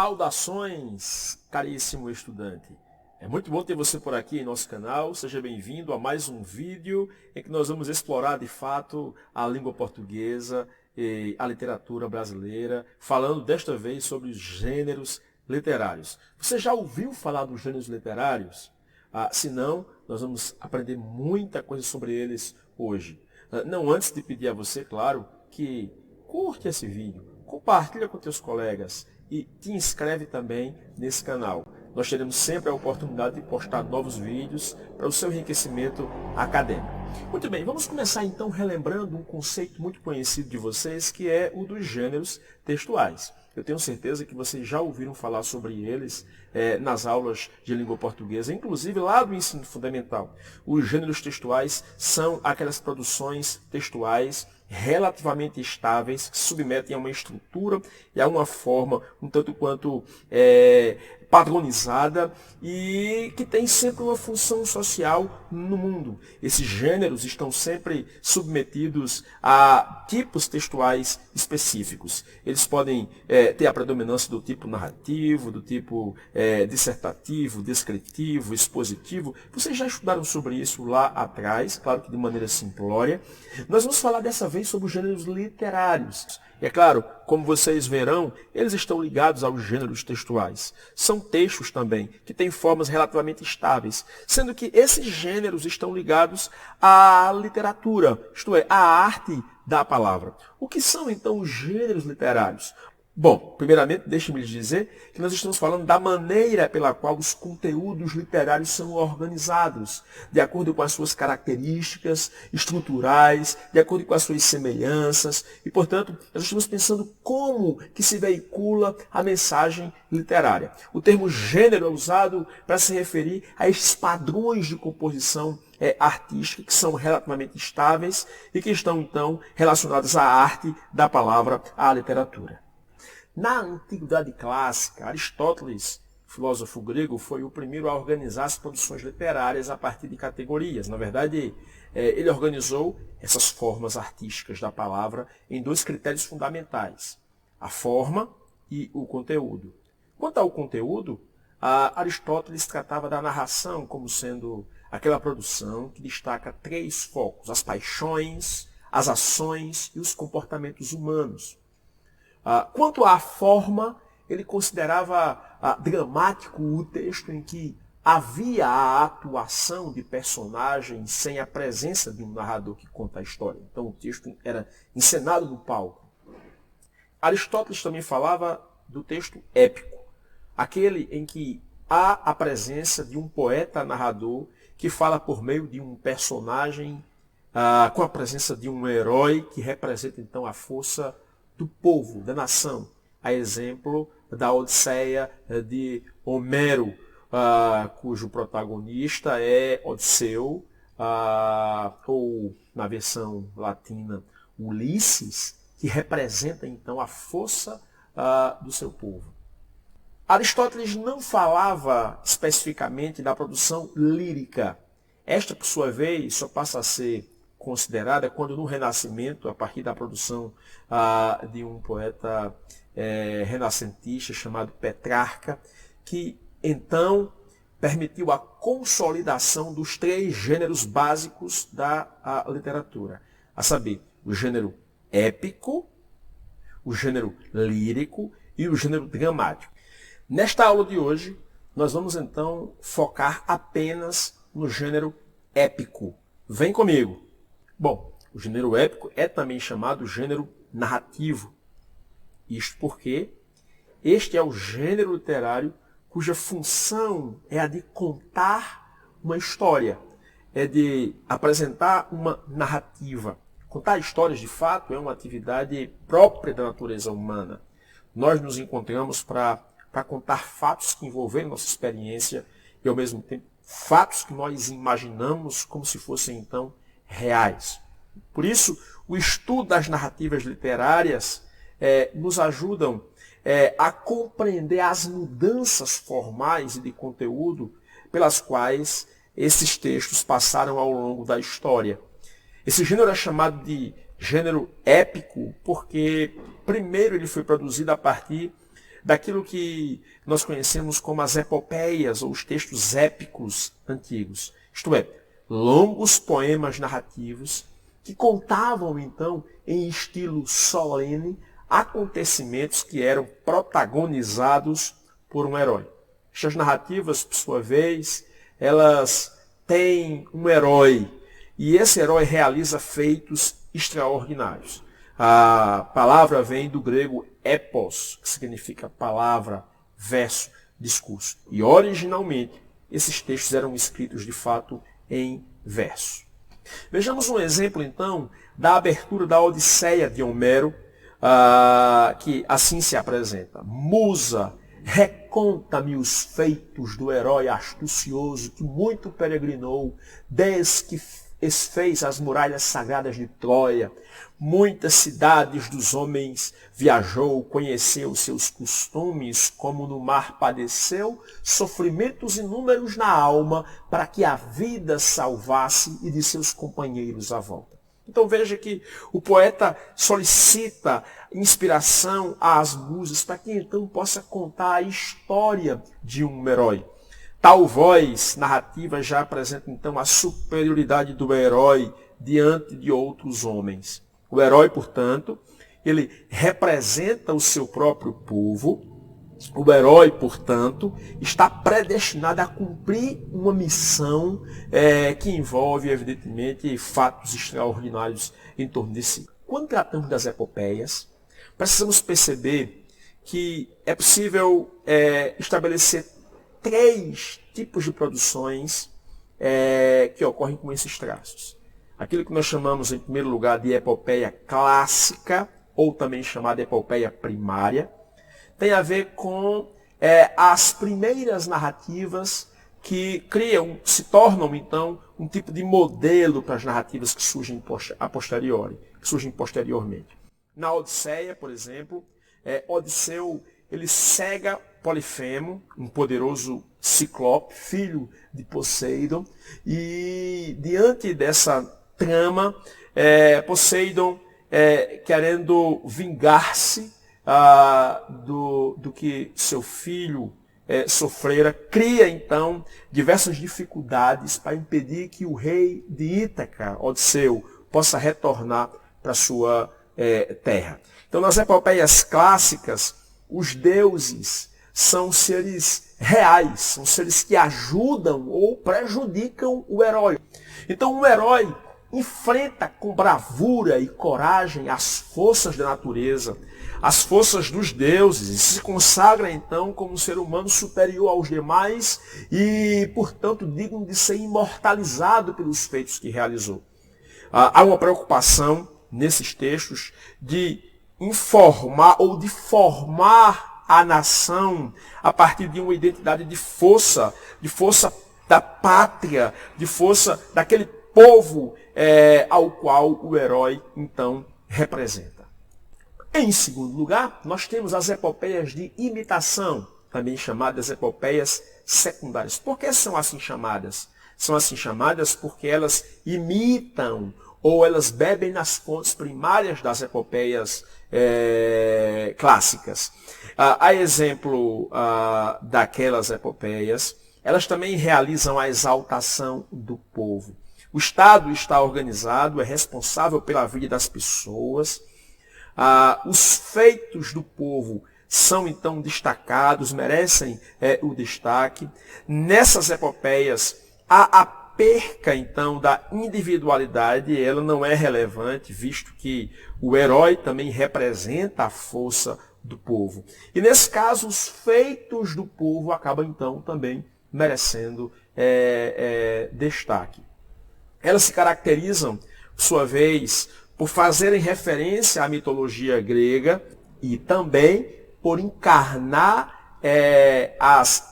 Saudações, caríssimo estudante. É muito bom ter você por aqui em nosso canal. Seja bem-vindo a mais um vídeo em que nós vamos explorar de fato a língua portuguesa e a literatura brasileira, falando desta vez sobre os gêneros literários. Você já ouviu falar dos gêneros literários? Se não, nós vamos aprender muita coisa sobre eles hoje. Não antes de pedir a você, claro, que curte esse vídeo, compartilha com teus colegas e te inscreve também nesse canal. Nós teremos sempre a oportunidade de postar novos vídeos para o seu enriquecimento acadêmico. Muito bem, vamos começar então relembrando um conceito muito conhecido de vocês, que é o dos gêneros textuais. Eu tenho certeza que vocês já ouviram falar sobre eles nas aulas de língua portuguesa, inclusive lá do ensino fundamental. Os gêneros textuais são aquelas produções textuais relativamente estáveis, que se submetem a uma estrutura e a uma forma um tanto quanto padronizada e que tem sempre uma função social no mundo. Esses gêneros estão sempre submetidos a tipos textuais específicos. Eles podem ter a predominância do tipo narrativo, do tipo dissertativo, descritivo, expositivo. Vocês já estudaram sobre isso lá atrás, claro que de maneira simplória. Nós vamos falar dessa vez sobre os gêneros literários. E é claro, como vocês verão, eles estão ligados aos gêneros textuais. São textos também que têm formas relativamente estáveis, sendo que esses gêneros estão ligados à literatura, isto é, à arte da palavra. O que são então os gêneros literários? Bom, primeiramente, deixe-me lhes dizer que nós estamos falando da maneira pela qual os conteúdos literários são organizados, de acordo com as suas características estruturais, de acordo com as suas semelhanças, e, portanto, nós estamos pensando como que se veicula a mensagem literária. O termo gênero é usado para se referir a esses padrões de composição artística que são relativamente estáveis e que estão, então, relacionados à arte da palavra, à literatura. Na Antiguidade Clássica, Aristóteles, filósofo grego, foi o primeiro a organizar as produções literárias a partir de categorias. Na verdade, ele organizou essas formas artísticas da palavra em dois critérios fundamentais: a forma e o conteúdo. Quanto ao conteúdo, Aristóteles tratava da narração como sendo aquela produção que destaca três focos: as paixões, as ações e os comportamentos humanos. Quanto à forma, ele considerava dramático o texto em que havia a atuação de personagens sem a presença de um narrador que conta a história. Então o texto era encenado no palco. Aristóteles também falava do texto épico, aquele em que há a presença de um poeta narrador que fala por meio de um personagem, com a presença de um herói que representa então a força do povo, da nação, a exemplo da Odisseia de Homero, cujo protagonista é Odisseu, ou na versão latina, Ulisses, que representa então a força do seu povo. Aristóteles não falava especificamente da produção lírica. Esta, por sua vez, só passa a ser considerada quando no Renascimento, a partir da produção de um poeta renascentista chamado Petrarca, que então permitiu a consolidação dos três gêneros básicos da literatura, a saber, o gênero épico, o gênero lírico e o gênero dramático. Nesta aula de hoje, nós vamos então focar apenas no gênero épico. Vem comigo! Bom, o gênero épico é também chamado gênero narrativo. Isto porque este é o gênero literário cuja função é a de contar uma história, é de apresentar uma narrativa. Contar histórias, de fato, é uma atividade própria da natureza humana. Nós nos encontramos para contar fatos que envolveram nossa experiência e, ao mesmo tempo, fatos que nós imaginamos como se fossem, então, reais. Por isso, o estudo das narrativas literárias nos ajudam a compreender as mudanças formais e de conteúdo pelas quais esses textos passaram ao longo da história. Esse gênero é chamado de gênero épico porque, primeiro, ele foi produzido a partir daquilo que nós conhecemos como as epopeias ou os textos épicos antigos. Isto é, longos poemas narrativos que contavam, então, em estilo solene, acontecimentos que eram protagonizados por um herói. Estas narrativas, por sua vez, elas têm um herói, e esse herói realiza feitos extraordinários. A palavra vem do grego epos, que significa palavra, verso, discurso. E originalmente, esses textos eram escritos de fato em verso. Vejamos um exemplo, então, da abertura da Odisseia de Homero, que assim se apresenta. Musa, reconta-me os feitos do herói astucioso que muito peregrinou, desde que desfez as muralhas sagradas de Troia. Muitas cidades dos homens viajou, conheceu seus costumes, como no mar padeceu, sofrimentos inúmeros na alma, para que a vida salvasse e de seus companheiros a volta. Então veja que o poeta solicita inspiração às musas para que então possa contar a história de um herói. Tal voz narrativa já apresenta então a superioridade do herói diante de outros homens. O herói, portanto, ele representa o seu próprio povo. O herói, portanto, está predestinado a cumprir uma missão que envolve, evidentemente, fatos extraordinários em torno de si. Quando tratamos das epopeias, precisamos perceber que é possível estabelecer 3 tipos de produções que ocorrem com esses traços. Aquilo que nós chamamos, em primeiro lugar, de epopeia clássica, ou também chamada epopeia primária, tem a ver com as primeiras narrativas que criam, se tornam, então, um tipo de modelo para as narrativas que surgem a posteriori, que surgem posteriormente. Na Odisseia, por exemplo, Odisseu ele cega Polifemo, um poderoso ciclope, filho de Poseidon, e diante dessa trama, Poseidon, querendo vingar-se do que seu filho sofrera, cria então diversas dificuldades para impedir que o rei de Ítaca, Odisseu, possa retornar para sua terra. Então, nas epopeias clássicas, os deuses são seres reais, são seres que ajudam ou prejudicam o herói. Então, o herói enfrenta com bravura e coragem as forças da natureza, as forças dos deuses, e se consagra então como um ser humano superior aos demais e, portanto, digno de ser imortalizado pelos feitos que realizou. Há uma preocupação nesses textos de informar ou de formar a nação a partir de uma identidade de força da pátria, de força daquele povo ao qual o herói, então, representa. Em segundo lugar, nós temos as epopeias de imitação, também chamadas epopeias secundárias. Por que são assim chamadas? São assim chamadas porque elas imitam ou elas bebem nas fontes primárias das epopeias clássicas. A exemplo daquelas epopeias, elas também realizam a exaltação do povo. O Estado está organizado, é responsável pela vida das pessoas. Os feitos do povo são então destacados, merecem o destaque. Nessas epopeias, há a perca então da individualidade, ela não é relevante, visto que o herói também representa a força do povo. E nesse caso, os feitos do povo acabam então também merecendo destaque. Elas se caracterizam, por sua vez, por fazerem referência à mitologia grega e também por encarnar as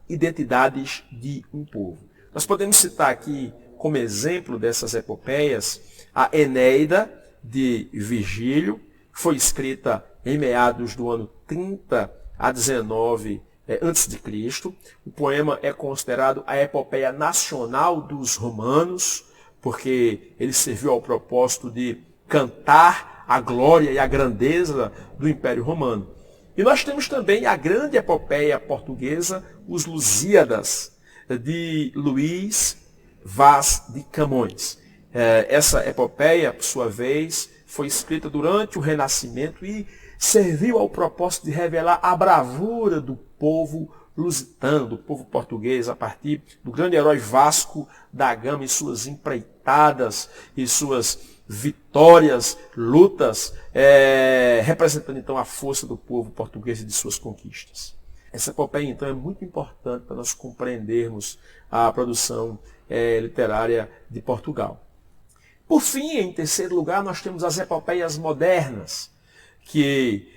identidades de um povo. Nós podemos citar aqui, como exemplo dessas epopeias, a Eneida, de Virgílio, que foi escrita em meados do ano 30 a 19 a.C. O poema é considerado a epopeia nacional dos romanos, porque ele serviu ao propósito de cantar a glória e a grandeza do Império Romano. E nós temos também a grande epopeia portuguesa, Os Lusíadas, de Luís Vaz de Camões. Essa epopeia, por sua vez, foi escrita durante o Renascimento e serviu ao propósito de revelar a bravura do povo lusitano, do povo português, a partir do grande herói Vasco da Gama e suas empreitadas e suas vitórias, lutas, representando então a força do povo português e de suas conquistas. Essa epopeia então é muito importante para nós compreendermos a produção literária de Portugal. Por fim, em terceiro lugar, nós temos as epopeias modernas, que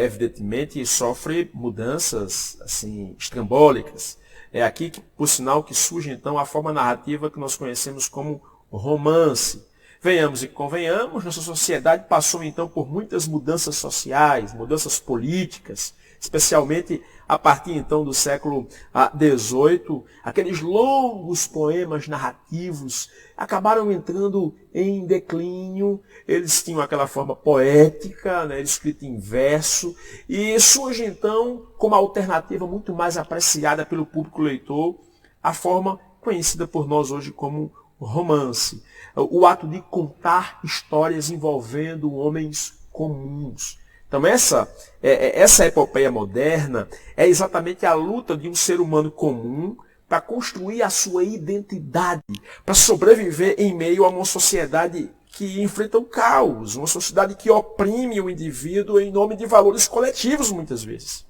evidentemente sofre mudanças assim estrambólicas. É aqui que, por sinal, que surge então a forma narrativa que nós conhecemos como romance. Venhamos e convenhamos, nossa sociedade passou então por muitas mudanças sociais, mudanças políticas, especialmente a partir então do século XVIII, aqueles longos poemas narrativos acabaram entrando em declínio. Eles tinham aquela forma poética, né, escrita em verso, e surge então como alternativa muito mais apreciada pelo público leitor a forma conhecida por nós hoje como romance, o ato de contar histórias envolvendo homens comuns. Então essa epopeia moderna é exatamente a luta de um ser humano comum para construir a sua identidade, para sobreviver em meio a uma sociedade que enfrenta o caos, uma sociedade que oprime o indivíduo em nome de valores coletivos muitas vezes.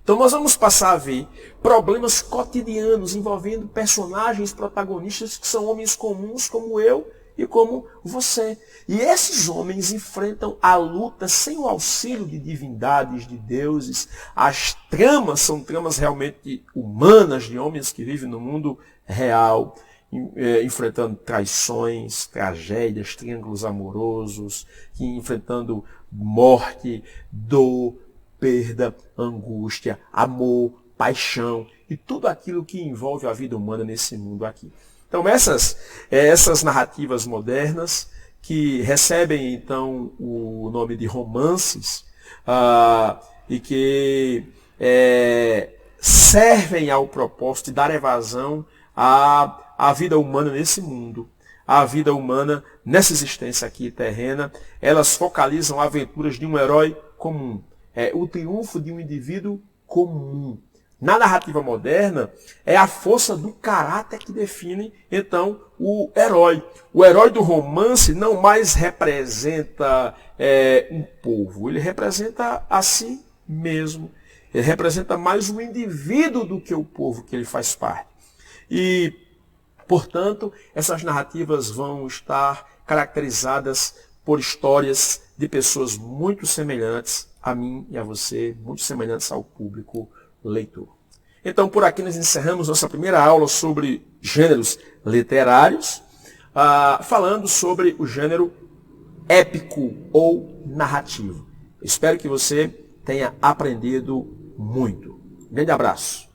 Então nós vamos passar a ver problemas cotidianos envolvendo personagens protagonistas que são homens comuns como eu e como você. E esses homens enfrentam a luta sem o auxílio de divindades, de deuses. As tramas são tramas realmente humanas, de homens que vivem no mundo real, enfrentando traições, tragédias, triângulos amorosos, enfrentando morte, dor, perda, angústia, amor, paixão e tudo aquilo que envolve a vida humana nesse mundo aqui. Então essas narrativas modernas que recebem então o nome de romances e que servem ao propósito de dar evasão à vida humana nesse mundo, à vida humana nessa existência aqui terrena, elas focalizam aventuras de um herói comum. O triunfo de um indivíduo comum. Na narrativa moderna, é a força do caráter que define, então, o herói. O herói do romance não mais representa um povo, ele representa a si mesmo. Ele representa mais o indivíduo do que o povo que ele faz parte. E, portanto, essas narrativas vão estar caracterizadas por histórias de pessoas muito semelhantes a mim e a você, muito semelhantes ao público leitor. Então, por aqui nós encerramos nossa primeira aula sobre gêneros literários, falando sobre o gênero épico ou narrativo. Espero que você tenha aprendido muito. Um grande abraço.